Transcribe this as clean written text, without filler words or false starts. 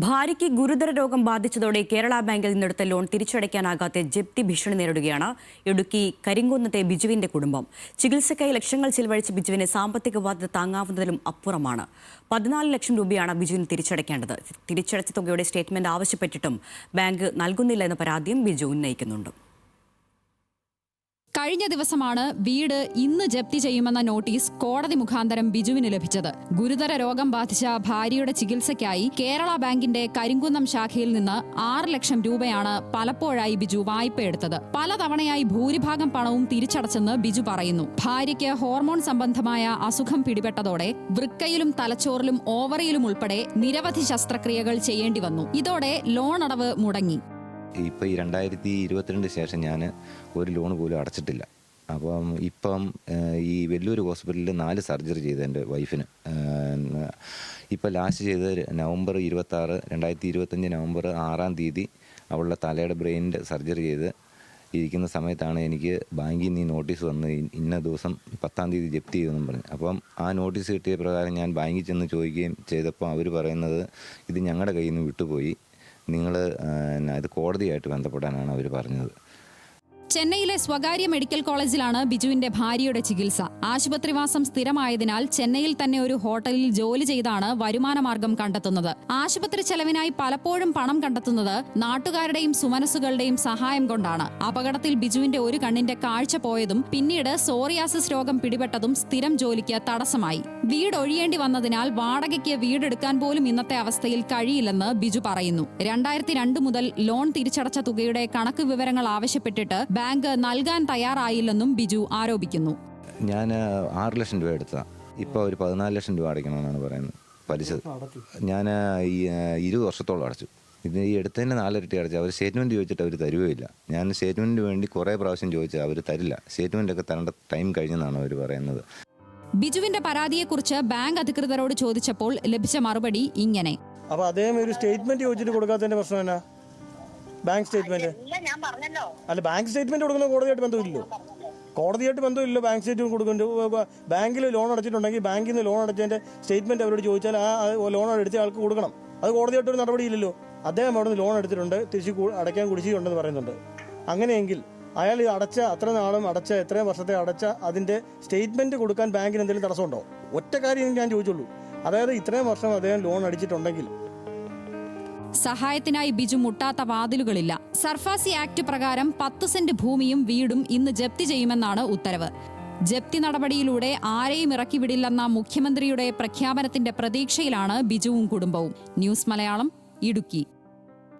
ഭാര്യയ്ക്ക് ഗുരുതര രോഗം ബാധിച്ചതോടെ കേരള ബാങ്കിൽ നിന്നെടുത്ത ലോൺ തിരിച്ചടയ്ക്കാനാകാത്ത ജപ്തി ഭീഷണി നേരിടുകയാണ് ഇടുക്കി കരിങ്കുന്നത്തെ ബിജുവിന്റെ കുടുംബം. ചികിത്സയ്ക്കായി ലക്ഷങ്ങൾ ചിലവഴിച്ച ബിജുവിന് സാമ്പത്തിക ബാധ്യത താങ്ങാവുന്നതിലും അപ്പുറമാണ്. 14 ലക്ഷം രൂപയാണ് ബിജുവിന് തിരിച്ചടയ്ക്കേണ്ടത്. തിരിച്ചടച്ച തുകയുടെ സ്റ്റേറ്റ്മെന്റ് ആവശ്യപ്പെട്ടിട്ടും ബാങ്ക് നൽകുന്നില്ല എന്ന പരാതിയും ബിജു ഉന്നയിക്കുന്നുണ്ട്. കഴിഞ്ഞ ദിവസമാണ് വീട് ഇന്ന് ജപ്തി ചെയ്യുമെന്ന നോട്ടീസ് കോടതി മുഖാന്തരം ബിജുവിന് ലഭിച്ചത്. ഗുരുതര രോഗം ബാധിച്ച ഭാര്യയുടെ ചികിത്സയ്ക്കായി കേരള ബാങ്കിന്റെ കരിങ്കുന്നം ശാഖയിൽ നിന്ന് 6 ലക്ഷം രൂപയാണ് പലപ്പോഴായി ബിജു വായ്പയെടുത്തത്. പലതവണയായി ഭൂരിഭാഗം പണവും തിരിച്ചടച്ചെന്ന് ബിജു പറയുന്നു. ഭാര്യയ്ക്ക് ഹോർമോൺ സംബന്ധമായ അസുഖം പിടിപെട്ടതോടെ വൃക്കയിലും തലച്ചോറിലും ഓവറിയിലും ഉൾപ്പെടെ നിരവധി ശസ്ത്രക്രിയകൾ ചെയ്യേണ്ടി വന്നു. ഇതോടെ ലോൺ അടവ് മുടങ്ങി. ഇപ്പോൾ ഈ 2022 ശേഷം ഞാൻ ഒരു ലോൺ പോലും അടച്ചിട്ടില്ല. ഇപ്പം ഈ വെല്ലൂർ ഹോസ്പിറ്റലിൽ 4 സർജറി ചെയ്ത് എൻ്റെ വൈഫിന്. ഇപ്പോൾ ലാസ്റ്റ് ചെയ്ത് നവംബർ 26, 2025 നവംബർ 6-ാം തീയതി അവളുടെ തലയുടെ ബ്രെയിനിൻ്റെ സർജറി ചെയ്ത് ഇരിക്കുന്ന സമയത്താണ് എനിക്ക് ബാങ്കിൽ നിന്ന് നോട്ടീസ് വന്ന് ഇന്ന ദിവസം 10-ാം തീയതി ജപ്തി ചെയ്തെന്നും പറഞ്ഞു. ആ നോട്ടീസ് കിട്ടിയ പ്രകാരം ഞാൻ ബാങ്കിൽ ചെന്ന് ചോദിക്കുകയും ചെയ്തപ്പോൾ അവർ പറയുന്നത് ഇത് ഞങ്ങളുടെ കയ്യിൽ നിന്ന് വിട്ടുപോയി, നിങ്ങൾ ഇത് കോടതിയായിട്ട് ബന്ധപ്പെടാനാണ് അവർ പറഞ്ഞത്. ചെന്നൈയിലെ സ്വകാര്യ മെഡിക്കൽ കോളേജിലാണ് ബിജുവിന്റെ ഭാര്യയുടെ ചികിത്സ. ആശുപത്രിവാസം സ്ഥിരമായതിനാൽ ചെന്നൈയിൽ തന്നെ ഒരു ഹോട്ടലിൽ ജോലി ചെയ്താണ് വരുമാനമാർഗം കണ്ടെത്തുന്നത്. ആശുപത്രി ചെലവിനായി പലപ്പോഴും പണം കണ്ടെത്തുന്നത് നാട്ടുകാരുടെയും സുമനസ്സുകളുടെയും സഹായം കൊണ്ടാണ്. അപകടത്തിൽ ബിജുവിന്റെ ഒരു കണ്ണിന്റെ കാഴ്ച പോയതും പിന്നീട് സോറിയാസിസ് രോഗം പിടിപെട്ടതും സ്ഥിരം ജോലിക്ക് തടസ്സമായി. വീട് ഒഴിയേണ്ടി വന്നതിനാൽ വാടകയ്ക്ക് വീടെടുക്കാൻ പോലും ഇന്നത്തെ അവസ്ഥയിൽ കഴിയില്ലെന്ന് ബിജു പറയുന്നു. 2002 മുതൽ ലോൺ തിരിച്ചടച്ച തുകയുടെ കണക്ക് വിവരങ്ങൾ ആവശ്യപ്പെട്ടിട്ട് ബാങ്ക് നൽകാൻ തയ്യാറായില്ലെന്നും ബിജു ആരോപിക്കുന്നു. ഞാൻ 6 ലക്ഷം രൂപ എടുത്ത ഇപ്പോൾ ഒരു 14 ലക്ഷം രൂപ അടയ്ക്കണമെന്നാണ് പറയുന്നത്. പലിശ ഞാൻ ഈ 20 വർഷത്തോളം അടച്ചു. ഇത് ഈ എടുത്തതിന് 4 ഇരട്ടി അടച്ചു. അവർ സ്റ്റേറ്റ്മെൻറ്റ് ചോദിച്ചിട്ട് അവർ തരുകയില്ല. ഞാൻ സ്റ്റേറ്റ്മെൻറ്റിന് വേണ്ടി കുറേ പ്രാവശ്യം ചോദിച്ചാൽ അവർ തരില്ല. സ്റ്റേറ്റ്മെൻറ്റൊക്കെ തരേണ്ട ടൈം കഴിഞ്ഞെന്നാണ് അവർ പറയുന്നത്. ബിജുവിന്റെ പരാതിയെക്കുറിച്ച് ബാങ്ക് അധികൃതരോട് ചോദിച്ചപ്പോൾ ലഭിച്ച മറുപടി ഇങ്ങനെ: അപ്പോൾ അദ്ദേഹം ഒരു സ്റ്റേറ്റ്മെന്റ് ചോദിച്ചിട്ട് കൊടുക്കാത്തതിന്റെ പ്രശ്നം എന്നാ? ബാങ്ക് സ്റ്റേറ്റ്മെന്റ് അല്ല, ബാങ്ക് സ്റ്റേറ്റ്മെന്റ് കൊടുക്കുന്ന കോടതിയായിട്ട് ബന്ധമില്ലല്ലോ. കോടതിയായിട്ട് ബന്ധമില്ലല്ലോ ബാങ്ക് സ്റ്റേറ്റ്മെന്റ് കൊടുക്കുന്നത്. ബാങ്കിൽ ലോൺ അടച്ചിട്ടുണ്ടെങ്കിൽ ബാങ്കിൽ നിന്ന് ലോൺ അടച്ചതിന്റെ സ്റ്റേറ്റ്മെന്റ് അവരോട് ചോദിച്ചാൽ ആ ലോൺ എടുത്ത ആൾക്ക് കൊടുക്കണം. അത് കോടതിയായിട്ടൊരു നടപടിയില്ലല്ലോ. അദ്ദേഹം അവിടെ നിന്ന് ലോൺ എടുത്തിട്ടുണ്ട്, തിരിച്ച് അടയ്ക്കാൻ കുടിശ്ശികയുണ്ടെന്ന് പറയുന്നുണ്ട്. അങ്ങനെയെങ്കിൽ അയാൾ അടച്ച അത്ര നാളും അടച്ച എത്രയും വർഷത്തെ അടച്ച അതിന്റെ സ്റ്റേറ്റ്മെന്റ് കൊടുക്കാൻ ബാങ്കിന് എന്തെങ്കിലും തടസ്സമുണ്ടോ? ഒറ്റ കാര്യം ഞാൻ ചോദിച്ചുള്ളൂ. അതായത് ഇത്രയും വർഷം അദ്ദേഹം ലോൺ അടിച്ചിട്ടുണ്ടെങ്കിൽ സഹായത്തിനായി ബിജു മുട്ടാത്ത വാതിലുകളില്ല. സർഫാസി ആക്ട് പ്രകാരം 10 സെന്റ് ഭൂമിയും വീടും ഇന്ന് ജപ്തി ചെയ്യുമെന്നാണ് ഉത്തരവ്. ജപ്തി നടപടിയിലൂടെ ആരെയും ഇറക്കിവിടില്ലെന്ന മുഖ്യമന്ത്രിയുടെ പ്രഖ്യാപനത്തിന്റെ പ്രതീക്ഷയിലാണ് ബിജുവും കുടുംബവും. ന്യൂസ് മലയാളം, ഇടുക്കി.